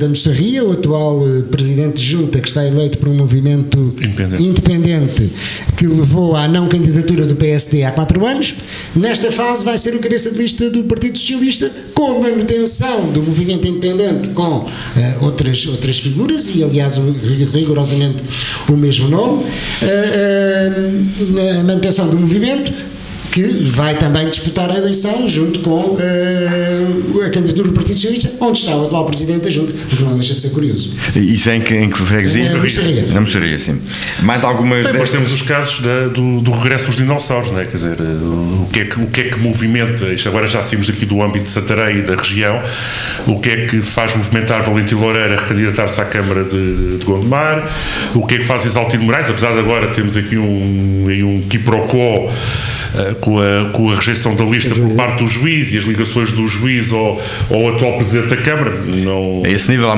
da Moçarria, o atual presidente de junta, que está eleito por um movimento independente que levou à não candidatura do PSD há 4 anos, nesta fase vai ser o cabeça de lista do Partido Socialista, com a manutenção do movimento independente com outras figuras, e aliás rigorosamente o mesmo nome, na manutenção do movimento, que vai também disputar a eleição junto com a candidatura do Partido Socialista, onde está o atual Presidente da Junta, o que não deixa de ser curioso. Isso em que freguesia? Na Moçarria, sim. Mais algumas... Depois temos os casos do regresso dos dinossauros, não é? Quer dizer, o que é que movimenta, isto agora já saímos aqui do âmbito de Santarém e da região, o que é que faz movimentar Valentim Loureiro a recandidatar-se à Câmara de Gondomar, o que é que faz Isaltino Moraes, apesar de agora termos aqui um quiprocó com a rejeição da lista por parte do juiz e as ligações do juiz ao atual Presidente da Câmara. Não... A esse nível há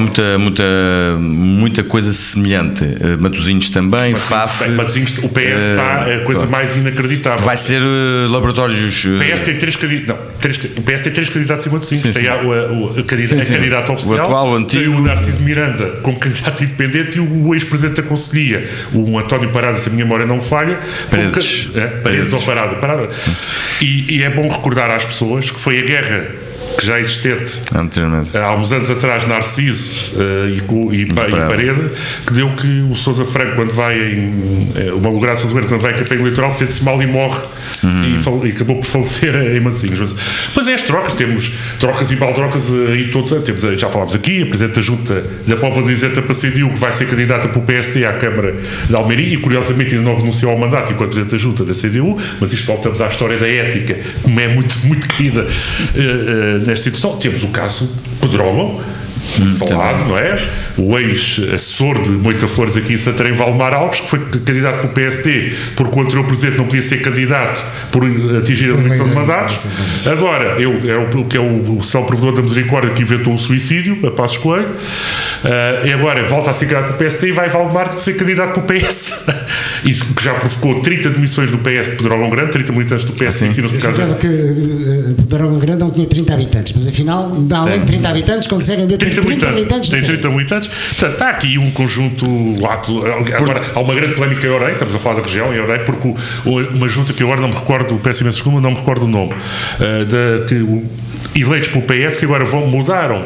muita coisa semelhante. Matosinhos também, FAF... Matosinhos, o PS está a coisa mais inacreditável. Vai ser laboratórios... O PS tem 3 candidatos em Matosinhos. Tem a candidata oficial, o atual, o antigo... tem o Narciso Miranda como candidato independente e o ex-presidente da Conselhia, o António Parada, se a minha memória não falha, Paredes ou Parada. E é bom recordar às pessoas que foi a guerra que já existente há uns anos atrás, Narciso e Parede, que deu que o Sousa Franco, quando vai o malogrado Sousa Franco, quando vai em campanha eleitoral, sente-se mal e morre, e acabou por falecer em Matosinhos. Mas é as trocas, temos trocas e baldrocas aí toda, já falámos aqui, a Presidente da Junta da Póvoa de Isenta Passadiu, que vai ser candidata pelo PSD à Câmara de Almeirim, e curiosamente ainda não renunciou ao mandato enquanto Presidente da Junta da CDU, mas isto voltamos à história da ética, como é muito, muito querida nesta situação. Temos o caso Pedrógão, muito falado, não é? O ex-assessor de Moita Flores aqui em Santarém, Valdemar Alves, que foi candidato pelo PSD, porque o anterior presidente não podia ser candidato por atingir a limitação de mandatos. Agora, o Céu Provedor da Misericórdia, que inventou o suicídio, a Passos Coelho, e agora volta a ser candidato pelo PSD e vai Valdemar ser candidato pelo PS. Isso que já provocou 30 demissões do PS de Pedrógão Grande, 30 militantes do PS demitidos por causa... Eu que Pedrógão Grande não tinha 30 habitantes, mas afinal, além de 30 habitantes, conseguem ter 30 militantes. Tem 30 militantes. Portanto, está aqui um conjunto... Agora, há uma grande polémica em Orem, estamos a falar da região, em Orem, porque uma junta que eu agora não me recordo, peço imenso desculpa, não me recordo o nome, eleitos pelo PS, que agora mudaram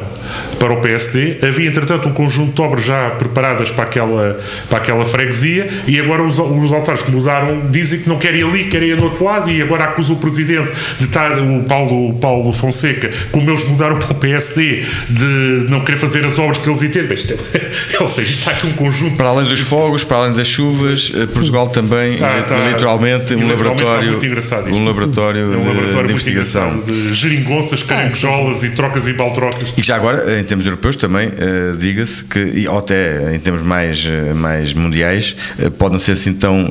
para o PSD. Havia, entretanto, um conjunto de obras já preparadas para aquela freguesia, e agora os altares que mudaram dizem que não querem ir ali, querem ir do outro lado, e agora acusa o Presidente de estar, o Paulo Fonseca, como eles mudaram para o PSD, de não querer fazer as obras que eles entendem. Ou seja, está aqui um conjunto. Para além dos fogos, para além das chuvas, Portugal também, literalmente, um laboratório de investigação. De geringonças, caranguejolas e trocas e baltrocas. E já agora, em termos europeus, também, diga-se que, ou até em termos mais mundiais, pode não ser assim tão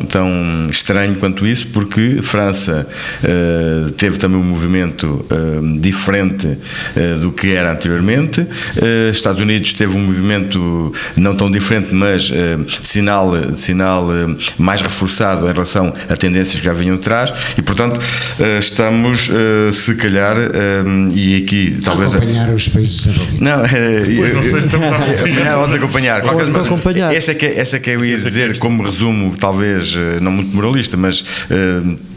estranho quanto isso, porque França teve também um movimento diferente do que era anteriormente. Estados Unidos teve um movimento não tão diferente, mas de sinal mais reforçado em relação a tendências que já vinham de trás, e portanto estamos se calhar e aqui talvez acompanhar os países desenvolvidos. Não sei se estamos a acompanhar. Essa é que eu ia dizer como resumo, talvez não muito moralista, mas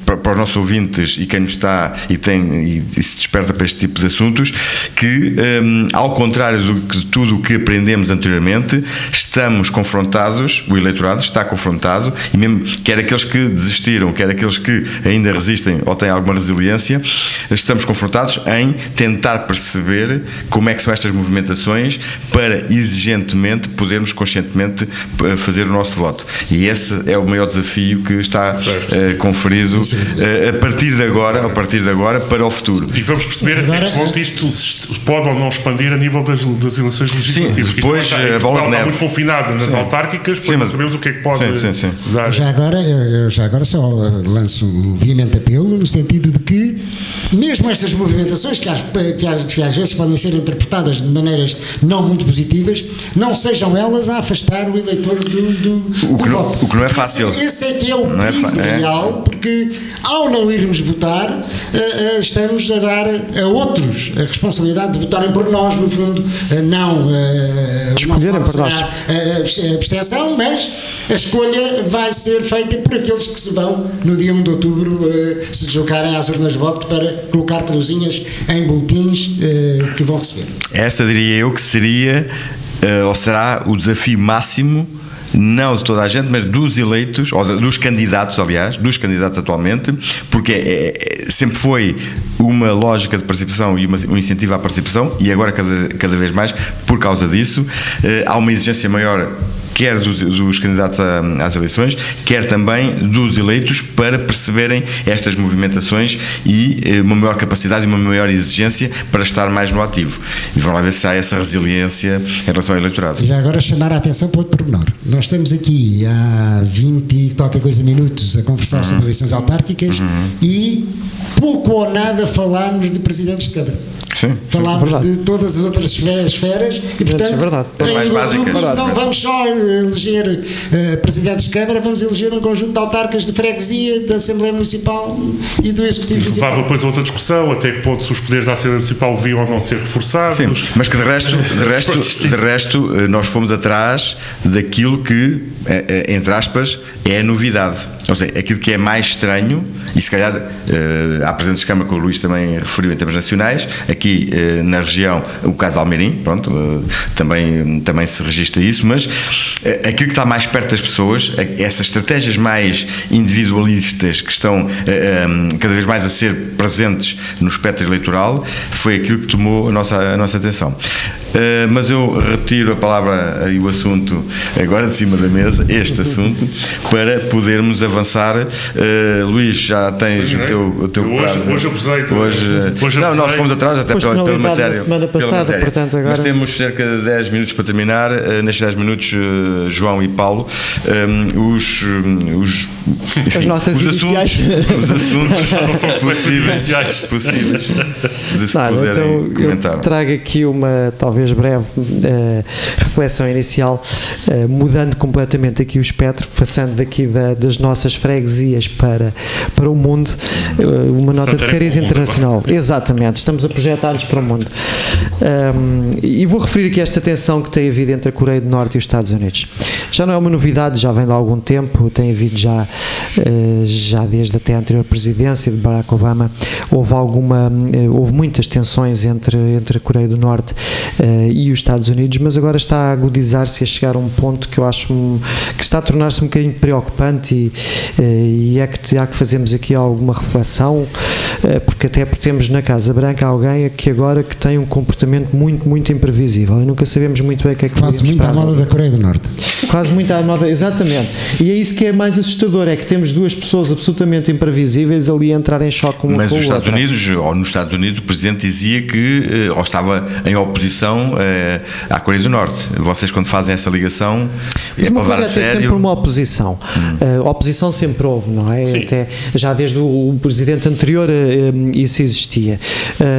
para os nossos ouvintes e quem nos está e se desperta para este tipo de assuntos, que ao contrário de tudo o que aprendemos anteriormente, estamos confrontados, o eleitorado está confrontado, e mesmo quer aqueles que desistiram, quer aqueles que ainda resistem ou têm alguma resiliência, estamos confrontados em tentar perceber como é que são estas movimentações para exigentemente podermos conscientemente fazer o nosso voto, e esse é o maior desafio que está conferido a partir de agora para o futuro. E vamos perceber até que ponto isto pode ou não expandir a nível das eleições legislativas. Sim, depois a bola está muito confinada nas autárquicas, para não sabemos o que é que pode dar. Já agora só lanço um veemente apelo no sentido de que mesmo estas movimentações que às vezes podem ser interpretadas de maneiras não muito positivas, não sejam elas a afastar o eleitor do voto. O que não é fácil. Esse é que é o perigo real, porque ao não irmos votar, estamos a dar a outros a responsabilidade de votarem por nós, no fundo, não o nosso voto será a abstenção, mas a escolha vai ser feita por aqueles que se vão no dia 1 de outubro se deslocarem às urnas de voto para colocar cruzinhas em boletins que vão receber. Essa diria eu que seria ou será o desafio máximo, não de toda a gente, mas dos eleitos, ou dos candidatos, aliás, dos candidatos atualmente, porque sempre foi uma lógica de participação e um incentivo à participação, e agora cada vez mais, por causa disso, há uma exigência maior, quer dos candidatos às eleições, quer também dos eleitos, para perceberem estas movimentações e uma maior capacidade e uma maior exigência para estar mais no ativo. E vamos lá ver se há essa resiliência em relação ao eleitorado. E agora chamar a atenção para outro pormenor. Nós estamos aqui há 20 e qualquer coisa minutos a conversar sobre eleições autárquicas e pouco ou nada falámos de presidentes de Câmara. Sim, falámos de todas as outras esferas e, portanto, não vamos só eleger presidentes de Câmara, vamos eleger um conjunto de autarcas de freguesia, da Assembleia Municipal e do Executivo Municipal. Levava depois a outra discussão, até que ponto se os poderes da Assembleia Municipal deviam ou não ser reforçados. Sim, mas que de resto nós fomos atrás daquilo que, entre aspas, é a novidade. Ou seja, aquilo que é mais estranho, e se calhar há presidentes de Câmara, que o Luís também referiu em termos nacionais, aqui na região, o caso de Almeirim, pronto, também se registra isso, mas aquilo que está mais perto das pessoas, essas estratégias mais individualistas que estão cada vez mais a ser presentes no espectro eleitoral, foi aquilo que tomou a nossa atenção. Mas eu retiro a palavra e o assunto agora de cima da mesa, este assunto, para podermos avançar. Luís, já tens o teu prazo. Hoje abusei. Não, nós fomos atrás até pela matéria. Semana passada, portanto, agora... Mas temos cerca de 10 minutos para terminar. Nestes 10 minutos, João e Paulo, as notas iniciais. Os assuntos já não são possíveis de se poderem comentar. Eu trago aqui uma, talvez breve, reflexão inicial, mudando completamente aqui o espectro, passando daqui das nossas freguesias para o mundo, uma nota de cariz internacional. Exatamente, estamos a projetar-nos para o mundo. E vou referir aqui esta tensão que tem havido entre a Coreia do Norte e os Estados Unidos. Já não é uma novidade, já vem de algum tempo, tem havido já desde até a anterior presidência de Barack Obama, houve muitas tensões entre a Coreia do Norte e os Estados Unidos, mas agora está a agudizar-se, a chegar a um ponto que eu acho que está a tornar-se um bocadinho preocupante e é que há que fazermos aqui alguma reflexão, porque temos na Casa Branca alguém que agora que tem um comportamento muito, muito imprevisível e nunca sabemos muito bem o que é que quase muito à moda da Coreia do Norte. Quase muito à moda, exatamente. E é isso que é mais assustador, é que temos duas pessoas absolutamente imprevisíveis ali a entrar em choque com uma Mas com a outra. nos Estados Unidos o Presidente dizia que ou estava em oposição à Coreia do Norte. Vocês quando fazem essa ligação mas uma coisa é ter sério... sempre uma oposição. A oposição sempre houve, não é? Até, já desde o Presidente anterior isso existia.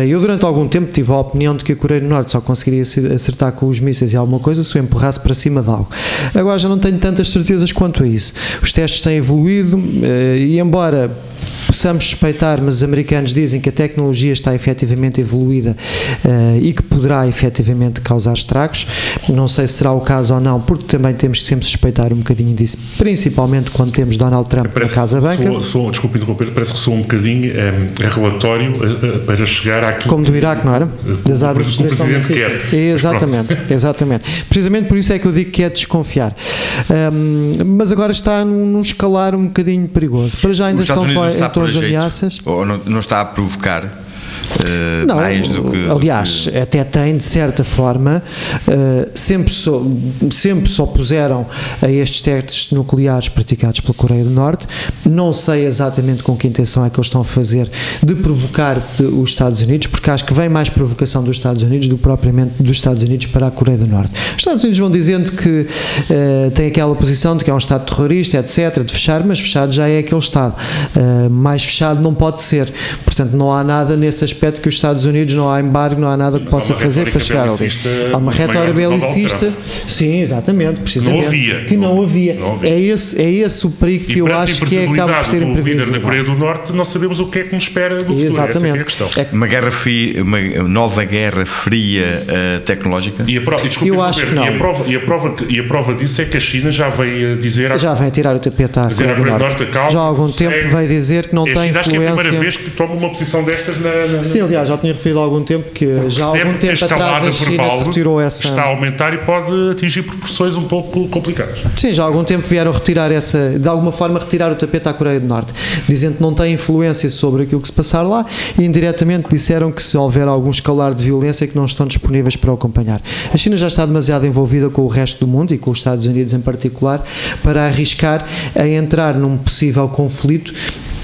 Eu durante algum tempo tive a opinião de que a Coreia do Norte só conseguiria acertar com os mísseis e alguma coisa se o empurrasse para cima de algo. Agora já não tenho tantas certezas quanto a isso. Os testes têm evoluído e embora possamos suspeitar, mas os americanos dizem que a tecnologia está efetivamente evoluída e que poderá efetivamente causar estragos. Não sei se será o caso ou não, porque também temos que sempre suspeitar um bocadinho disso, principalmente quando temos Donald Trump na Casa Branca. Desculpe interromper, parece que soa um bocadinho relatório para chegar àquilo como do Iraque, não era? Das armas que o Presidente quer. Exatamente. Precisamente por isso é que eu digo que é desconfiar. Mas agora está num escalar um bocadinho perigoso. Para já ainda são as ameaças. Ou não está a provocar? Não, mais do que, aliás, até tem de certa forma sempre se opuseram a estes testes nucleares praticados pela Coreia do Norte. Não sei exatamente com que intenção é que eles estão a fazer de provocar os Estados Unidos, porque acho que vem mais provocação dos Estados Unidos do que propriamente dos Estados Unidos para a Coreia do Norte. Os Estados Unidos vão dizendo que tem aquela posição de que é um Estado terrorista, etc., de fechar, mas fechado já é aquele Estado. Mais fechado não pode ser. Portanto, não há nada nesse aspecto que os Estados Unidos, não há embargo, não há nada que possa fazer para chegar ali. Há uma retórica belicista, sim, exatamente, precisamente, que não havia. É esse o perigo que eu acho que acaba por ser imprevisível. O líder da Coreia do Norte, não sabemos o que é que nos espera no futuro. Exatamente. Essa é a questão. Uma guerra fria, uma nova guerra fria tecnológica? Eu acho que não. E a prova disso é que a China já veio dizer... Já vem tirar o tapete à Coreia do Norte. Já há algum tempo veio dizer que não tem influência... Acho que é a primeira vez que toma uma posição destas na... Sim, aliás, já tinha referido há algum tempo que já há algum tempo atrás a China retirou essa... está a aumentar e pode atingir proporções um pouco complicadas. Sim, já há algum tempo vieram retirar de alguma forma retirar o tapete à Coreia do Norte, dizendo que não tem influência sobre aquilo que se passar lá e indiretamente disseram que se houver algum escalar de violência que não estão disponíveis para o acompanhar. A China já está demasiado envolvida com o resto do mundo e com os Estados Unidos em particular para arriscar a entrar num possível conflito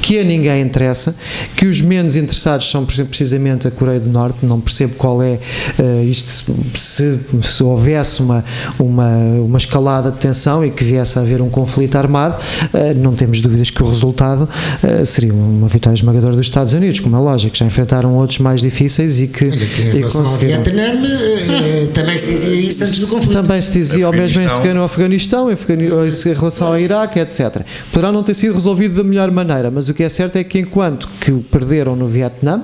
que a ninguém interessa, que os menos interessados são precisamente a Coreia do Norte. Não percebo qual é isto, se houvesse uma escalada de tensão e que viesse a haver um conflito armado, não temos dúvidas que o resultado seria uma vitória esmagadora dos Estados Unidos, como é lógico, já enfrentaram outros mais difíceis e que conseguiram. Também se dizia isso antes do conflito. Também se dizia ao mesmo no Afeganistão, em relação ao Iraque, etc. Poderá não ter sido resolvido da melhor maneira, mas o que é certo é que enquanto que o perderam no Vietnã,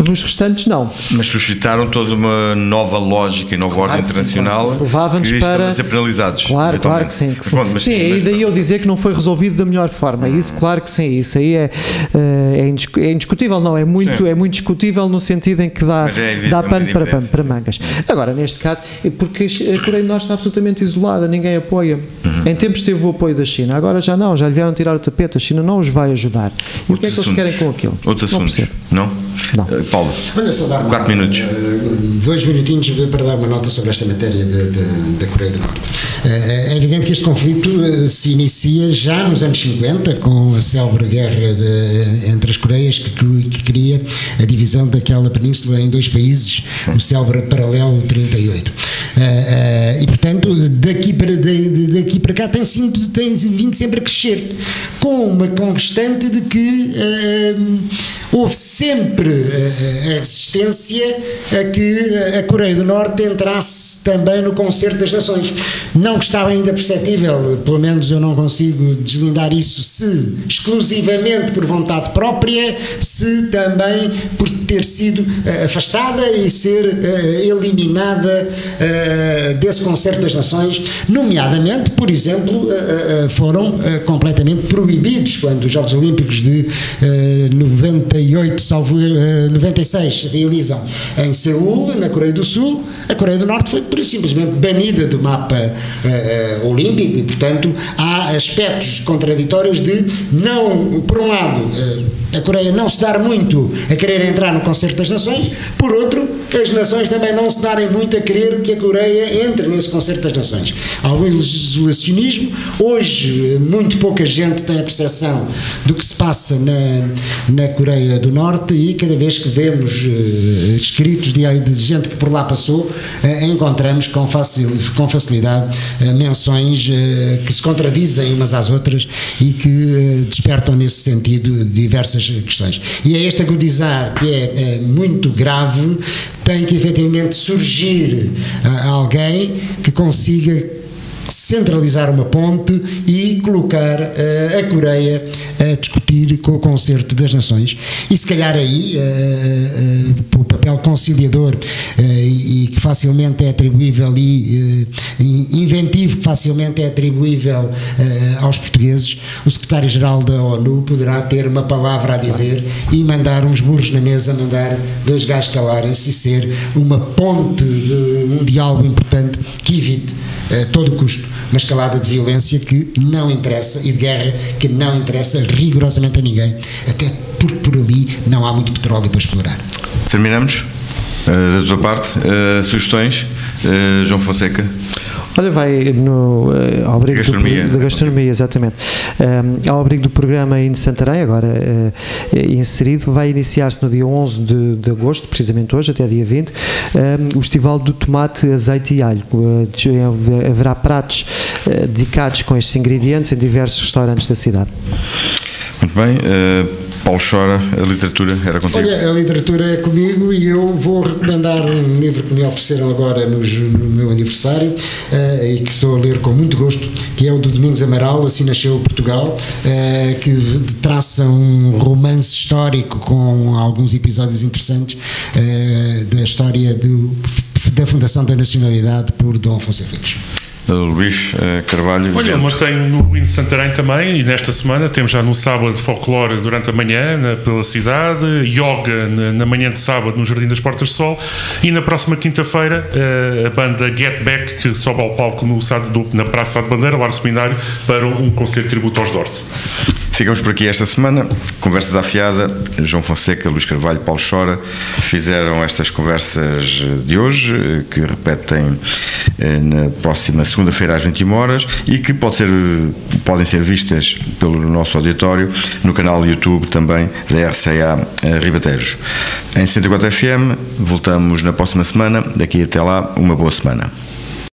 nos restantes não. Mas suscitaram toda uma nova lógica e nova ordem internacional levava-nos para a ser penalizados. Claro que sim. Sim, e daí eu dizer que não foi resolvido da melhor forma. Isso, claro que sim. Isso aí é indiscutível, não, é muito discutível no sentido em que dá pano para mangas. Agora, neste caso, porque a Coreia do Norte está absolutamente isolada, ninguém apoia. Em tempos teve o apoio da China, agora já não, já lhe vieram tirar o tapete, a China não os vai ajudar. E o que é que eles querem com aquilo? Outros assuntos? Não? Paulo, olha, só dar 4 minutos. 2 minutinhos para dar uma nota sobre esta matéria da Coreia do Norte. É evidente que este conflito se inicia já nos anos 50, com a célebre guerra entre as Coreias, que cria a divisão daquela península em 2 países, o célebre paralelo 38. E portanto, daqui para cá tem vindo sempre a crescer, com uma constante de que houve sempre a resistência a que a Coreia do Norte entrasse também no concerto das nações. Não estava ainda perceptível, pelo menos eu não consigo deslindar isso, se exclusivamente por vontade própria, se também por ter sido afastada e ser eliminada desse concerto das nações, nomeadamente, por exemplo, foram completamente proibidos quando os Jogos Olímpicos de 96 se realizam em Seul, na Coreia do Sul. A Coreia do Norte foi simplesmente banida do mapa olímpico e, portanto, há aspectos contraditórios de não, por um lado, a Coreia não se dar muito a querer entrar no Concerto das Nações, por outro, as nações também não se darem muito a querer que a Coreia entre nesse Concerto das Nações. Há algum isolacionismo. Hoje, muito pouca gente tem a percepção do que se passa na Coreia do Norte, e cada vez que vemos escritos de gente que por lá passou, encontramos com facilidade menções que se contradizem umas às outras e que despertam nesse sentido diversas questões. E é este agudizar que é muito grave. Tem que efetivamente surgir alguém que consiga centralizar uma ponte e colocar a Coreia a discutir com o Concerto das Nações, e se calhar aí o papel conciliador e que facilmente é atribuível e inventivo que facilmente é atribuível aos portugueses, o secretário-geral da ONU poderá ter uma palavra a dizer e mandar uns burros na mesa, mandar dois gajos calarem-se e ser uma ponte de um diálogo importante que evite todo o custo uma escalada de violência que não interessa e de guerra que não interessa rigorosamente a ninguém, até porque por ali não há muito petróleo para explorar. Terminamos. Da tua parte, sugestões, João Fonseca? Olha, vai ao abrigo da gastronomia, exatamente. Ao abrigo do programa aí de Santarém, agora inserido, vai iniciar-se no dia 11 de agosto, precisamente hoje, até dia 20, o Festival do Tomate, Azeite e Alho. Haverá pratos dedicados com estes ingredientes em diversos restaurantes da cidade. Muito bem. Paulo Chora, a literatura era contigo? Olha, a literatura é comigo, e eu vou recomendar um livro que me ofereceram agora no meu aniversário e que estou a ler com muito gosto, que é o do Domingos Amaral, Assim Nasceu Portugal, que traça um romance histórico com alguns episódios interessantes da história da fundação da nacionalidade por Dom Afonso Henriques. Luís Carvalho. Olha, eu mantenho no Hino de Santarém também, e nesta semana temos já no sábado folclore durante a manhã pela cidade, yoga na manhã de sábado no Jardim das Portas do Sol, e na próxima quinta-feira a banda Get Back, que sobe ao palco na Praça Sá de Bandeira, lá no seminário, para um concerto de tributo aos Dorce. Ficamos por aqui esta semana. Conversa desafiada. João Fonseca, Luís Carvalho, Paulo Chora fizeram estas conversas de hoje, que repetem na próxima segunda-feira às 21 horas e que podem ser vistas pelo nosso auditório no canal YouTube também da RCA Ribatejo. Em 104 FM, voltamos na próxima semana. Daqui até lá, uma boa semana.